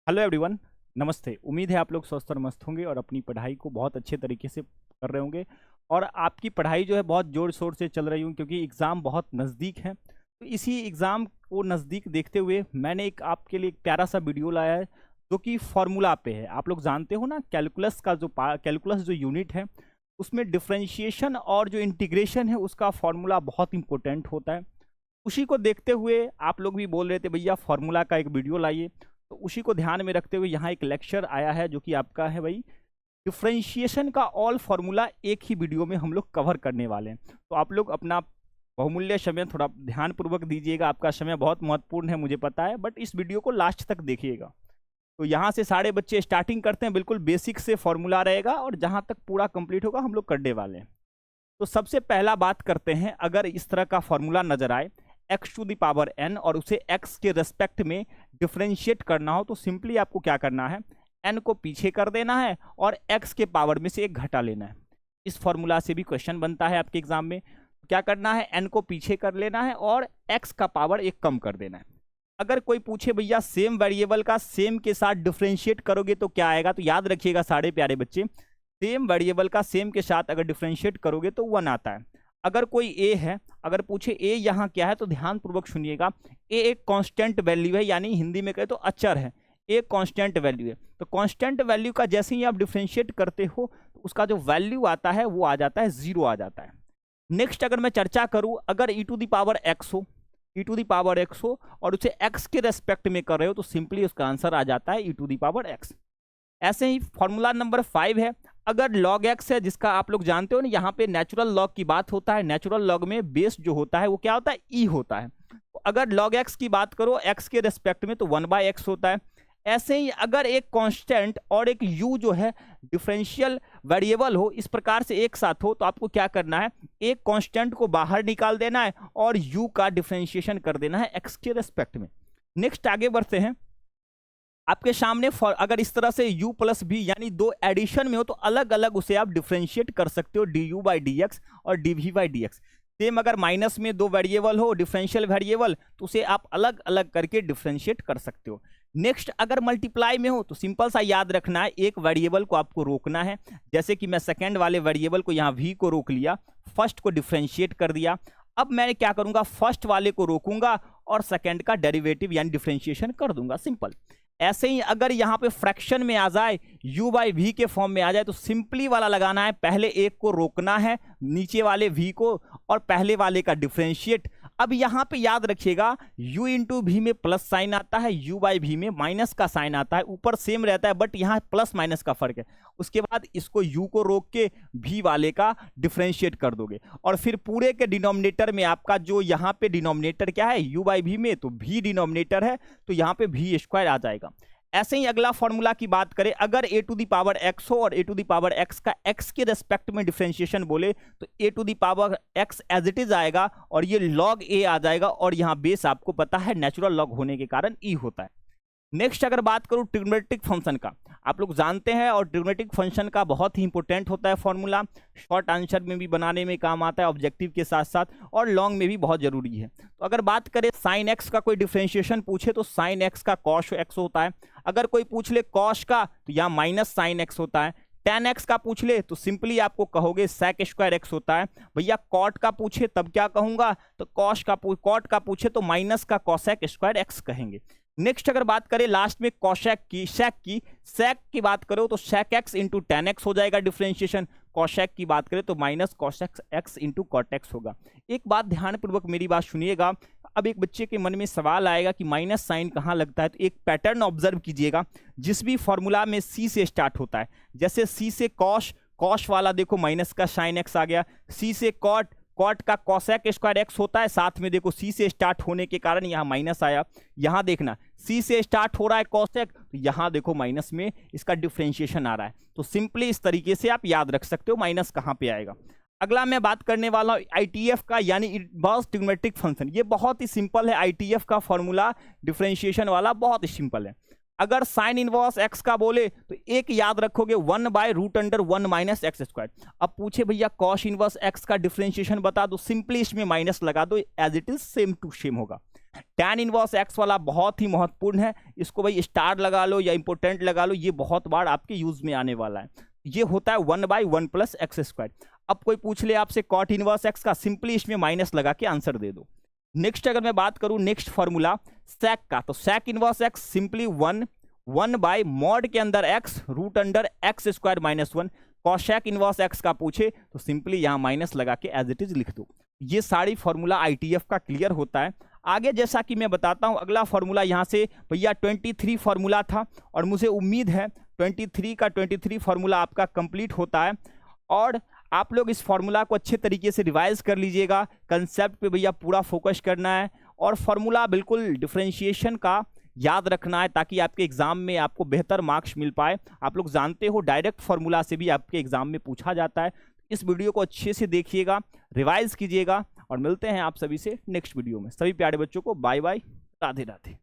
Hello everyone. नमस्ते। उम्मीद है आप लोग स्वस्थ और मस्त होंगे और अपनी पढ़ाई को बहुत अच्छे तरीके से कर रहे होंगे। और आपकी पढ़ाई जो है बहुत ज़ोर शोर से चल रही होंगी क्योंकि एग्ज़ाम बहुत नज़दीक है। तो इसी एग्ज़ाम को नज़दीक देखते हुए मैंने एक आपके लिए एक प्यारा सा वीडियो लाया है जो कि फार्मूला पे है। आप लोग जानते हो ना, कैलकुलस का जो कैलकुलस जो यूनिट है उसमें डिफरेंशिएशन और जो इंटीग्रेशन है उसका फार्मूला बहुत इंपॉर्टेंट होता है। उसी को देखते हुए आप लोग भी बोल रहे थे भैया फार्मूला का एक वीडियो लाइए, तो उसी को ध्यान में रखते हुए यहाँ एक लेक्चर आया है जो कि आपका है भाई डिफरेंशिएशन का ऑल फार्मूला एक ही वीडियो में हम लोग कवर करने वाले हैं। तो आप लोग अपना बहुमूल्य समय थोड़ा ध्यानपूर्वक दीजिएगा। आपका समय बहुत महत्वपूर्ण है मुझे पता है, बट इस वीडियो को लास्ट तक देखिएगा। तो यहाँ से सारे बच्चे स्टार्टिंग करते हैं, बिल्कुल बेसिक से फार्मूला रहेगा और जहाँ तक पूरा कंप्लीट होगा हम लोग करने वाले हैं। तो सबसे पहला बात करते हैं, अगर इस तरह का फॉर्मूला नजर आए x to the power n और उसे x के रेस्पेक्ट में डिफरेंशिएट करना हो तो सिंपली आपको क्या करना है, n को पीछे कर देना है और x के पावर में से एक घटा लेना है। इस फॉर्मूला से भी क्वेश्चन बनता है आपके एग्जाम में। क्या करना है, n को पीछे कर लेना है और x का पावर एक कम कर देना है। अगर कोई पूछे भैया सेम वेरिएबल का सेम के साथ डिफरेंशिएट करोगे तो क्या आएगा, तो याद रखिएगा सारे प्यारे बच्चे, सेम वेरिएबल का सेम के साथ अगर डिफरेंशिएट करोगे तो 1 आता है। अगर कोई ए है, अगर पूछे ए यहाँ क्या है तो ध्यान पूर्वक सुनिएगा। ए एक कांस्टेंट वैल्यू है, यानी हिंदी में कहे तो अचर है। ए कांस्टेंट वैल्यू है, तो कांस्टेंट वैल्यू का जैसे ही आप डिफरेंशिएट करते हो तो उसका जो वैल्यू आता है वो आ जाता है 0 आ जाता है। नेक्स्ट अगर मैं चर्चा करूं, अगर ई टू द पावर एक्स हो, ई टू द पावर एक्स हो और उसे एक्स के रेस्पेक्ट में कर रहे हो तो सिंपली उसका आंसर आ जाता है ई टू द पावर एक्स। ऐसे ही फॉर्मूला नंबर 5 है, अगर log x है, जिसका आप लोग जानते हो ना, यहाँ पे नेचुरल लॉग की बात होता है। नेचुरल लॉग में बेस जो होता है वो क्या होता है, ई होता है। तो अगर log x की बात करो x के रेस्पेक्ट में तो 1/x होता है। ऐसे ही अगर एक कांस्टेंट और एक u जो है डिफरेंशियल वेरिएबल हो, इस प्रकार से एक साथ हो, तो आपको क्या करना है, एक कांस्टेंट को बाहर निकाल देना है और u का डिफरेंशिएशन कर देना है x के रेस्पेक्ट में। नेक्स्ट आगे बढ़ते हैं। आपके सामने अगर इस तरह से u प्लस भी यानी दो एडिशन में हो तो अलग अलग उसे आप डिफरेंशिएट कर सकते हो, du बाई डी एक्स और dv by D x. Same अगर माइनस में दो वेरिएबल हो, डिफरेंशियल वेरिएबल, तो उसे आप अलग अलग करके डिफरेंशिएट कर सकते हो। नेक्स्ट अगर मल्टीप्लाई में हो तो सिंपल सा याद रखना है, एक वेरिएबल को आपको रोकना है। जैसे कि मैं सेकेंड वाले वेरिएबल को यहाँ v को रोक लिया, फर्स्ट को डिफरेंशिएट कर दिया। अब मैं क्या करूंगा, फर्स्ट वाले को रोकूंगा और सेकेंड का डेरिवेटिव यानी डिफरेंशिएशन कर दूंगा, सिंपल। ऐसे ही अगर यहाँ पे फ्रैक्शन में आ जाए, u बाई वी के फॉर्म में आ जाए तो सिंपली वाला लगाना है, पहले एक को रोकना है नीचे वाले v को और पहले वाले का डिफरेंशिएट। अब यहाँ पे याद रखिएगा u इंटू वी में प्लस साइन आता है, u बाई वी में माइनस का साइन आता है। ऊपर सेम रहता है बट यहाँ प्लस माइनस का फर्क है। उसके बाद इसको u को रोक के v वाले का डिफरेंशिएट कर दोगे और फिर पूरे के डिनोमिनेटर में आपका जो यहाँ पे डिनोमिनेटर क्या है, u बाई वी में, तो v डिनोमिनेटर है तो यहाँ पे v स्क्वायर आ जाएगा। ऐसे ही अगला फॉर्मूला की बात करें, अगर a to the power x हो और a to the power x का x के रेस्पेक्ट में डिफरेंशिएशन बोले तो a to the power x as it is आएगा और ये log a आ जाएगा और यहाँ बेस आपको पता है नेचुरल लॉग होने के कारण e होता है। नेक्स्ट अगर बात करूं ट्रिग्नोमेट्रिक फंक्शन का, आप लोग जानते हैं और ट्रिग्नोमेट्रिक फंक्शन का बहुत ही इंपॉर्टेंट होता है फॉर्मूला। शॉर्ट आंसर में भी बनाने में काम आता है, ऑब्जेक्टिव के साथ साथ, और लॉन्ग में भी बहुत जरूरी है। तो अगर बात करें साइन एक्स का कोई डिफरेंशिएशन पूछे तो साइन एक्स का कॉस एक्स होता है। अगर कोई पूछ ले कॉस का तो यहाँ माइनस साइन एक्स होता है। टेन एक्स का पूछ ले तो सिंपली आपको कहोगे सेक स्क्वायर एक्स होता है। भैया कॉट का पूछे तब क्या कहूंगा, तो कॉट का पूछे तो माइनस का कॉसेक स्क्वायर एक्स कहेंगे। नेक्स्ट अगर बात करें लास्ट में कॉशेक की, सेक की बात करो तो sec x into tan x हो जाएगा डिफरेंशिएशन। कॉशेक की बात करें तो minus cosec x into cot x होगा। एक बात ध्यानपूर्वक मेरी बात सुनिएगा, अब एक बच्चे के मन में सवाल आएगा कि माइनस साइन कहाँ लगता है, तो एक पैटर्न ऑब्जर्व कीजिएगा। जिस भी फॉर्मूला में सी से स्टार्ट होता है, जैसे सी से कॉश वाला देखो माइनस का साइन एक्स आ गया, सी से कॉट का कॉसेक स्क्वायर एक्स होता है, साथ में देखो सी से स्टार्ट होने के कारण यहाँ माइनस आया। यहाँ देखना सी से स्टार्ट हो रहा है कॉसेक, तो यहाँ देखो माइनस में इसका डिफरेंशिएशन आ रहा है। तो सिंपली इस तरीके से आप याद रख सकते हो माइनस कहाँ पे आएगा। अगला मैं बात करने वाला हूँ आईटीएफ का, यानी इनवर्स ट्रिग्नोमेट्रिक फंक्शन। ये बहुत ही सिंपल है, आईटीएफ का फॉर्मूला डिफरेंशिएशन वाला बहुत ही सिंपल है। अगर साइन इनवर्स एक्स का बोले तो एक याद रखोगे 1/√1 माइनस एक्स स्क्वायर। अब पूछे भैया कॉस इनवर्स एक्स का डिफरेंशिएशन बता दो, सिंपली इसमें माइनस लगा दो, as it is same to same होगा। tan इनवर्स x वाला बहुत ही महत्वपूर्ण है, इसको भाई स्टार लगा लो या इंपोर्टेंट लगा लो, ये बहुत बार आपके यूज में आने वाला है। ये होता है 1/1 + x²। अब कोई पूछ ले आपसे cot इनवर्स x का, सिंपली इसमें माइनस लगा के आंसर दे दो। नेक्स्ट अगर मैं बात करूं नेक्स्ट फॉर्मूला sec का, तो sec inverse x simply 1/mod के अंदर x √x² - 1। cosec inverse x का पूछे तो सिंपली यहां माइनस लगा के एज इट इज लिख दो। ये सारी फॉर्मूला ITF का क्लियर होता है। आगे जैसा कि मैं बताता हूं, अगला फॉर्मूला यहां से भैया 23 फॉर्मूला था, और मुझे उम्मीद है 23 का 23 फॉर्मूला आपका कंप्लीट होता है, और आप लोग इस फॉर्मूला को अच्छे तरीके से रिवाइज कर लीजिएगा। कंसेप्ट पे भैया पूरा फोकस करना है, और फॉर्मूला बिल्कुल डिफरेंशिएशन का याद रखना है, ताकि आपके एग्जाम में आपको बेहतर मार्क्स मिल पाए। आप लोग जानते हो डायरेक्ट फॉर्मूला से भी आपके एग्जाम में पूछा जाता है। इस वीडियो को अच्छे से देखिएगा, रिवाइज कीजिएगा, और मिलते हैं आप सभी से नेक्स्ट वीडियो में। सभी प्यारे बच्चों को बाय बाय, राधे राधे।